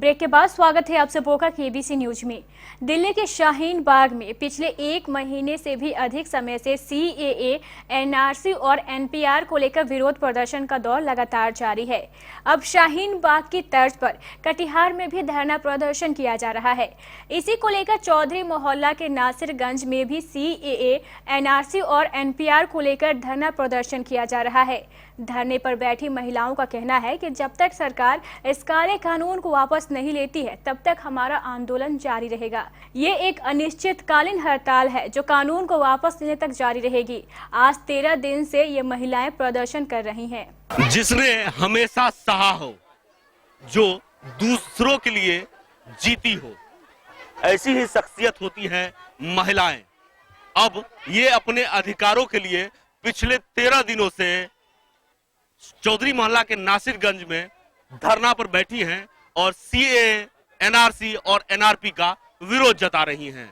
Break के बाद स्वागत है आप सबों का केबीसी न्यूज में। दिल्ली के शाहीन बाग में पिछले 1 महीने से भी अधिक समय से सीएए, एनआरसी और एनपीआर को लेकर विरोध प्रदर्शन का दौर लगातार जारी है। अब शाहीन बाग की तर्ज पर कटिहार में भी धरना प्रदर्शन किया जा रहा है। इसी को लेकर चौधरी मोहल्ला के नासिरगंज में भी सीएए, एनआरसी और एनपीआर को लेकर धरना प्रदर्शन किया जा रहा है। धरने पर बैठी महिलाओं का कहना है कि जब तक सरकार इस काले कानून को वापस नहीं लेती है तब तक हमारा आंदोलन जारी रहेगा। ये एक अनिश्चितकालीन हड़ताल है जो कानून को वापस लेने तक जारी रहेगी। आज 13 दिन से ये महिलाएं प्रदर्शन कर रही हैं। जिसने हमेशा सहा हो, जो दूसरों के लिए जीती हो, ऐसी ही शख्सियत होती है महिलाएं। अब ये अपने अधिकारों के लिए पिछले 13 दिनों से चौधरी मोहल्ला के नासिरगंज में धरना पर बैठी हैं और सीएए, एनआरसी और एनआरपी का विरोध जता रही हैं।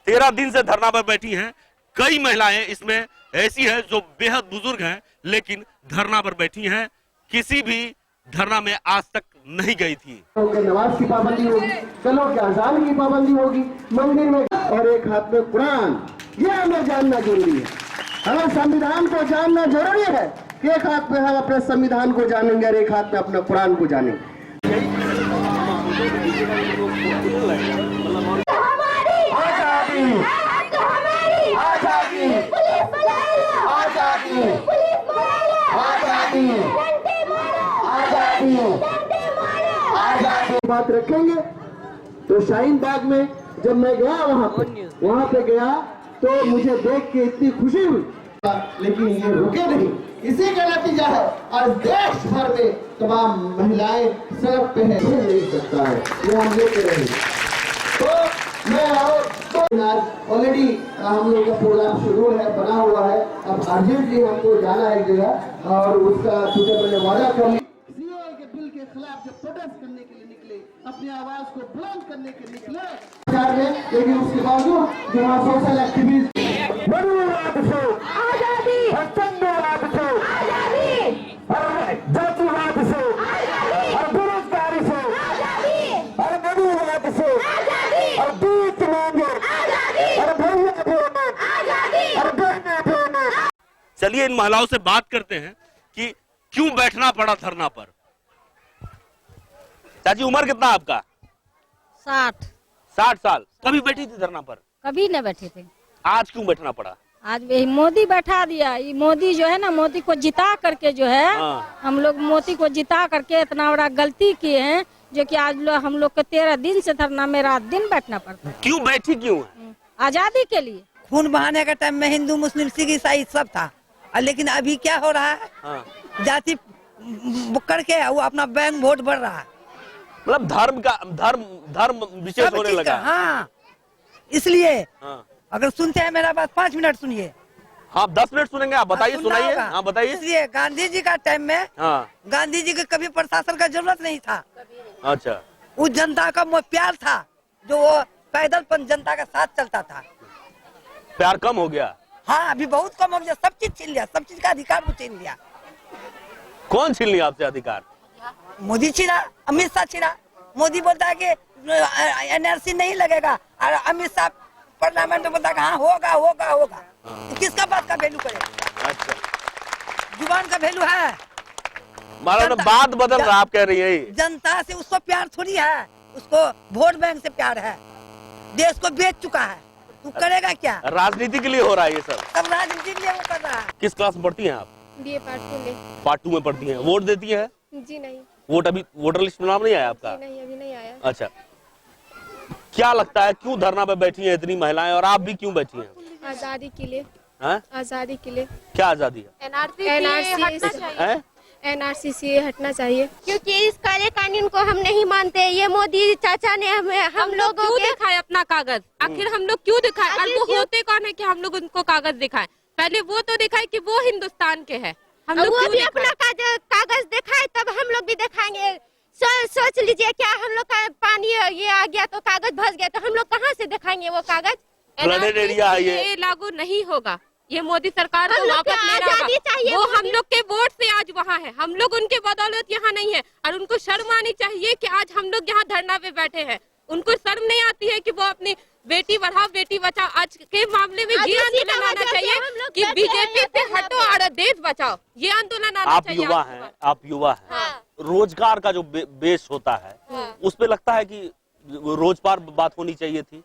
13 दिन से धरना पर बैठी हैं। कई महिलाएं इसमें ऐसी हैं जो बेहद बुजुर्ग हैं लेकिन धरना पर बैठी हैं। किसी भी धरना में आज तक नहीं गई थी। नमाज की पाबंदी होगी, चलो के अजान की पाबंदी होगी मंदिर में, और एक हाथ में कुरान, ये हमें जानना जरूरी है। हमें संविधान को जानना जरूरी है कि एक हाथ में हम अपने संविधान को जानेंगे और एक हाथ में अपने कुरान को जानेंगे। बात रखेंगे तो शाहीन बाग में जब मैं गया वहाँ पे गया तो मुझे देख के इतनी खुशी हुई, लेकिन ये रुके नहीं। इसी का नतीजा है आज देश भर में तमाम महिलाएं सड़क पे है, नहीं सकता है, ये हम लेते रहे। तो मैं ऑलरेडी हम लोग का प्रोग्राम शुरू है, बना हुआ है। अब अर्जेंटली हमको जाना है एक जगह और उसका चूंकि मैंने वादा कर लिया। सीएए के बिल के खिलाफ जब प्रोटेस्ट करने के लिए निकले, अपनी आवाज को बुलंद करने के निकले, लेकिन उसके बावजूद जो वहाँ सोशल एक्टिविस्ट जातिवाद से और बेरोजगारी से और गरीबवाद से और बीच और चलिए इन महिलाओं से बात करते हैं कि क्यों बैठना पड़ा धरना पर। चाची उम्र कितना आपका? 60 साल। कभी बैठी थी धरना पर? कभी न बैठे थे। आज क्यों बैठना पड़ा? आज मोदी बैठा दिया। ये मोदी जो है ना, मोदी को जिता करके जो है, हम लोग मोदी को जिता करके इतना बड़ा गलती किए हैं जो कि आज हम लोग को 13 दिन से धरना में रात दिन बैठना पड़ता है। क्यों बैठी क्यों? आजादी के लिए। खून बहाने का टाइम में हिंदू मुस्लिम सिख ईसाई सब था, लेकिन अभी क्या हो रहा है, जाति करके वो अपना बैंक वोट बढ़ रहा है। मतलब धर्म विशेष होने लगा। हाँ, इसलिए अगर सुनते हैं मेरा बात 5 मिनट सुनिए। हाँ 10 मिनट सुनेंगे। आप बताइए, सुनाइए। हाँ बताइए। इसलिए गांधी जी का टाइम में गांधी जी को कभी प्रशासन का जरूरत नहीं था। अच्छा। उस जनता का प्यार था जो वो पैदल जनता का साथ चलता था। प्यार कम हो गया? हाँ अभी बहुत कम हो गया। सब चीज छीन लिया, सब चीज का अधिकार वो छीन लिया। कौन छीन लिया आपसे अधिकार? मोदी छीना, अमित शाह छीना। मोदी बोलता है कि एनआरसी नहीं लगेगा और अमित शाह पार्लियामेंट में बोलता है हाँ होगा होगा होगा। तो किसका बात का वैल्यू करेगा? अच्छा, जुबान का वैल्यू है। बात बदल रहा, आप कह रही है। जनता से उसको प्यार थोड़ी है, उसको वोट बैंक से प्यार है। देश को बेच चुका है, तू करेगा क्या? राजनीति के लिए हो रहा है ये सब राजनीति के लिए वो कर रहा है। किस क्लास में पढ़ती हैं आप? बीए पार्ट 2 में पढ़ती हैं। वोट देती हैं? जी नहीं। वोट अभी वोटर लिस्ट में नाम नहीं आया आपका? नहीं, अभी नहीं आया। अच्छा, क्या लगता है क्यों धरना पे बैठी हैं इतनी महिलाएं और आप भी क्यों बैठी हैं? आजादी के लिए। आजादी के लिए। क्या आजादी है? एनआरसी से हटना चाहिए क्योंकि इस काले कानून को हम नहीं मानते। ये मोदी चाचा ने हम लोगों को दिखाए अपना कागज। आखिर हम लोग क्यों दिखाए? और वो होते कौन है कि हम लोग उनको कागज दिखाएं? पहले वो तो दिखाए कि वो हिंदुस्तान के हैं। हम लोग वो भी अपना कागज दिखाए तब हम लोग भी दिखाएंगे। सोच लीजिए क्या हम लोग का पानी ये आ गया तो कागज भस गया तो हम लोग कहाँ से दिखाएंगे वो कागज? फ्लडेड एरिया है ये लागू नहीं होगा। ये मोदी सरकार हम को लोग को वापस लेना आजादी होगा। चाहिए, वो मोदी। हम लोग के वोट से आज वहाँ है, हम लोग उनके बदौलत यहाँ नहीं है। और उनको शर्म आनी चाहिए कि आज हम लोग यहाँ धरना पे बैठे हैं। उनको शर्म नहीं आती है कि वो अपनी बेटी बढ़ाओ बेटी बचाओ आज के मामले में ये आंदोलन आना चाहिए कि बीजेपी से हटो और देश बचाओ, ये आंदोलन आना आप चाहिए। युवा आज के हैं, बाद। आप युवा हैं, हाँ। रोजगार का जो बेस होता है उस पे लगता है कि रोजगार बात होनी चाहिए थी।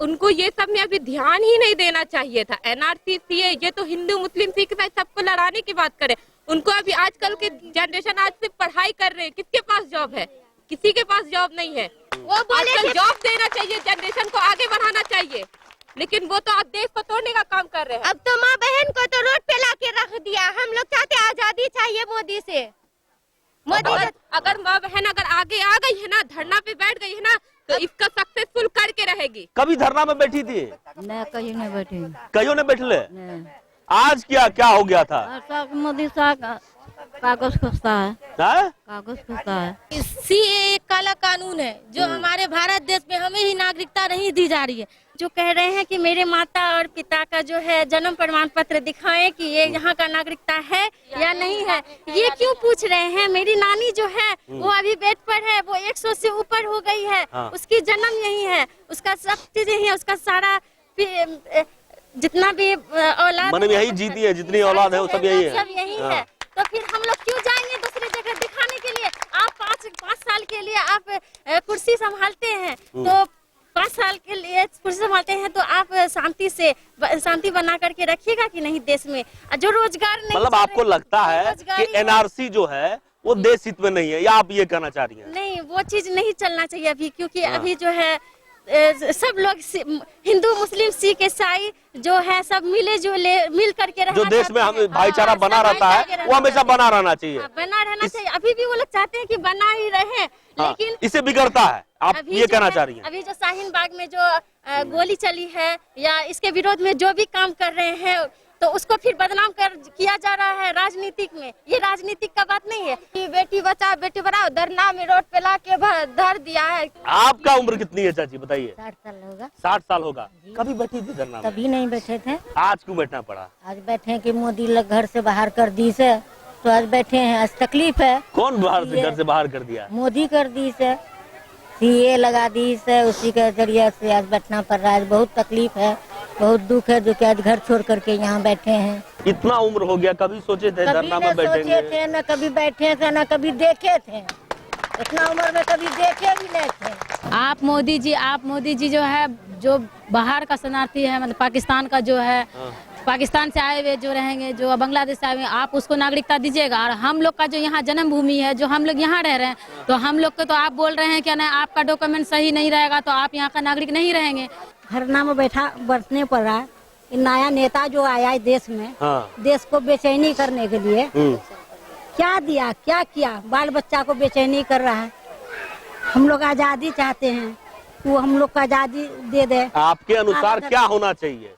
उनको ये सब में अभी ध्यान ही नहीं देना चाहिए था। एनआरसी सीए ये तो हिंदू मुस्लिम सिख ईसाई सबको लड़ाने की बात करे। उनको अभी आजकल के जनरेशन आज से पढ़ाई कर रहे हैं, किसके पास जॉब है? किसी के पास जॉब नहीं है। वो बोले आजकल कि जॉब देना चाहिए, जनरेशन को आगे बढ़ाना चाहिए, लेकिन वो तो आज देश को तोड़ने का काम कर रहे हैं। अब तो माँ बहन को तो रोड पे लाके रख दिया। हम लोग चाहते आजादी चाहिए मोदी से। मोदी अगर माँ बहन अगर आगे आ गई है ना, धरना पे बैठ गई है ना, तो इसका सक्सेसफुल करके रहेगी। कभी धरना में बैठी थी? नहीं, कहीं नहीं बैठी। कईयों ने बैठले। आज क्या हो गया था? मोदी साहब कागज खोजता है, हैं? कागज खोजता है। सीएए एक काला कानून है जो हमारे भारत देश में हमें ही नागरिकता नहीं दी जा रही है। जो कह रहे हैं कि मेरे माता और पिता का जो है जन्म प्रमाण पत्र दिखाएं कि ये यहाँ का नागरिकता है या नहीं है, ये क्यों पूछ रहे हैं? मेरी नानी जो है वो अभी बेड पर है, वो 100 से ऊपर हो गई है। हाँ। उसकी जन्म यही है, उसका सब चीज यही है, उसका सारा जितना भी औलाद मन में यही जीती है, जितनी औलाद है वो सब यही है। सब यही है। तो फिर हम लोग क्यों जाएंगे दूसरी जगह दिखाने के लिए? आप पाँच साल के लिए आप कुर्सी संभालते हैं, तो 5 साल के लिए कुर्सी संभालते हैं तो आप शांति बना करके रखिएगा कि नहीं देश में? जो रोजगार नहीं, मतलब आपको लगता है कि एनआरसी जो है वो देश हित में नहीं है, या आप ये कहना चाह रही हैं? नहीं, वो चीज नहीं चलना चाहिए अभी, क्योंकि अभी जो है सब लोग हिंदू मुस्लिम सिख ईसाई जो है सब मिल करके जो देश में हम भाईचारा बना रहता है वो हमेशा बना रहना चाहिए। बना रहना चाहिए। अभी भी वो लोग चाहते हैं कि बना ही रहे, लेकिन इसे बिगड़ता है, आप अभी ये जो कहना है, चाह रही हैं? अभी जो शाहीन बाग में जो गोली चली है या इसके विरोध में जो भी काम कर रहे हैं तो उसको फिर बदनाम किया जा रहा है राजनीतिक में। ये राजनीतिक का बात नहीं है कि बेटी बचाओ बेटी बढ़ाओ धरना में रोड पे ला के धर दिया है। आपका उम्र कितनी है चाची बताइए? 60 साल होगा। 60 साल होगा। कभी बैठी थी धरना में? कभी नहीं बैठे थे। आज क्यों बैठना पड़ा? आज बैठे कि मोदी लोग घर से बाहर कर दी से, तो आज बैठे हैं। आज तकलीफ है। कौन घर से बाहर कर दिया? मोदी कर दी से, सीए लगा दी से, उसी के जरिए से आज बैठना पड़ रहा है। बहुत तकलीफ है, बहुत दुख है जो कि आज घर छोड़ करके यहाँ बैठे हैं। इतना उम्र हो गया, कभी सोचे थे धरना में बैठेंगे? सोचे थे, न कभी बैठे थे, न कभी देखे थे। इतना उम्र में कभी देखे भी नहीं थे। आप मोदी जी जो है, जो बाहर का शरणार्थी है, मतलब पाकिस्तान का जो है, पाकिस्तान से आए हुए जो रहेंगे, जो बांग्लादेश से आए हुए, आप उसको नागरिकता दीजिएगा। और हम लोग का जो यहाँ जन्मभूमि है, जो हम लोग यहाँ रह रहे हैं, तो हम लोग को तो आप बोल रहे हैं क्या नहीं, आपका डॉक्यूमेंट सही नहीं रहेगा तो आप यहाँ का नागरिक नहीं रहेंगे। धरना में बैठने पड़ रहा है। नया नेता जो आया है देश में, देश को बेचैनी करने के लिए क्या दिया, क्या किया? बाल बच्चा को बेचैनी कर रहा है। हम लोग आजादी चाहते हैं, वो हम लोग को आजादी दे दे। आपके अनुसार क्या होना चाहिए?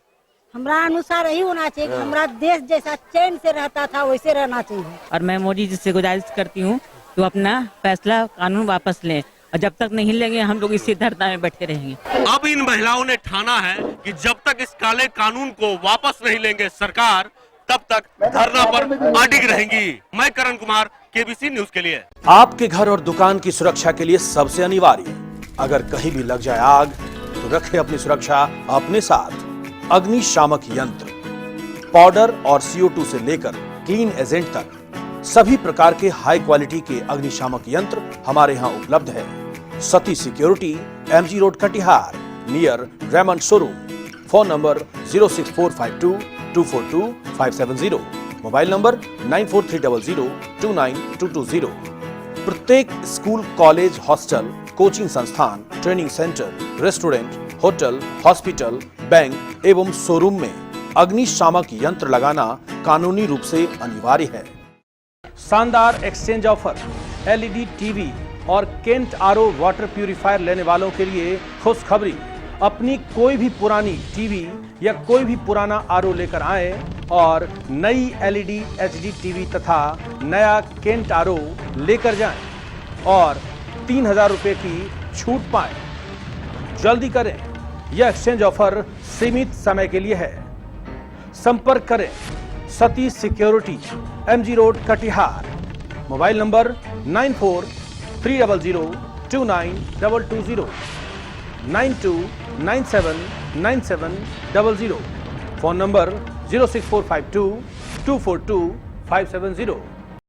हमारा अनुसार यही होना चाहिए कि हमारा देश जैसा चैन से रहता था वैसे रहना चाहिए। और मैं मोदी जी से गुजारिश करती हूँ कि वो अपना फैसला कानून वापस लें, और जब तक नहीं लेंगे हम लोग इसी धरना में बैठे रहेंगे। अब इन महिलाओं ने ठाना है कि जब तक इस काले कानून को वापस नहीं लेंगे सरकार, तब तक धरना पर अडिग रहेंगी। मैं करण कुमार, केबीसी न्यूज के लिए। आपके घर और दुकान की सुरक्षा के लिए सबसे अनिवार्य, अगर कहीं भी लग जाए आग तो रखें अपनी सुरक्षा अपने साथ। अग्निशामक यंत्र, पाउडर और CO2 से लेकर क्लीन एजेंट तक सभी प्रकार के हाई क्वालिटी के अग्निशामक यंत्र हमारे यहाँ उपलब्ध है। Sati security, MG road Katihar, near Raymond showroom. Phone number 06452242570, mobile number 9430029220। प्रत्येक स्कूल, कॉलेज, हॉस्टल, कोचिंग संस्थान, training centre, restaurant, hotel, hospital, bank एवं शोरूम में अग्निशामक यंत्र लगाना कानूनी रूप से अनिवार्य है। शानदार एक्सचेंज ऑफर, LED टीवी और केंट RO वाटर प्यूरिफायर लेने वालों के लिए खुशखबरी। अपनी कोई भी पुरानी टीवी या कोई भी पुराना RO लेकर आएं और नई LED HD टीवी तथा नया केंट RO लेकर जाएं और 3000 रुपए की छूट पाएं। जल्दी करें, यह एक्सचेंज ऑफर सीमित समय के लिए है। संपर्क करें Satish security, MG road, Katihar. Mobile number 9430029220, 92979700। Phone number 06452 242 570।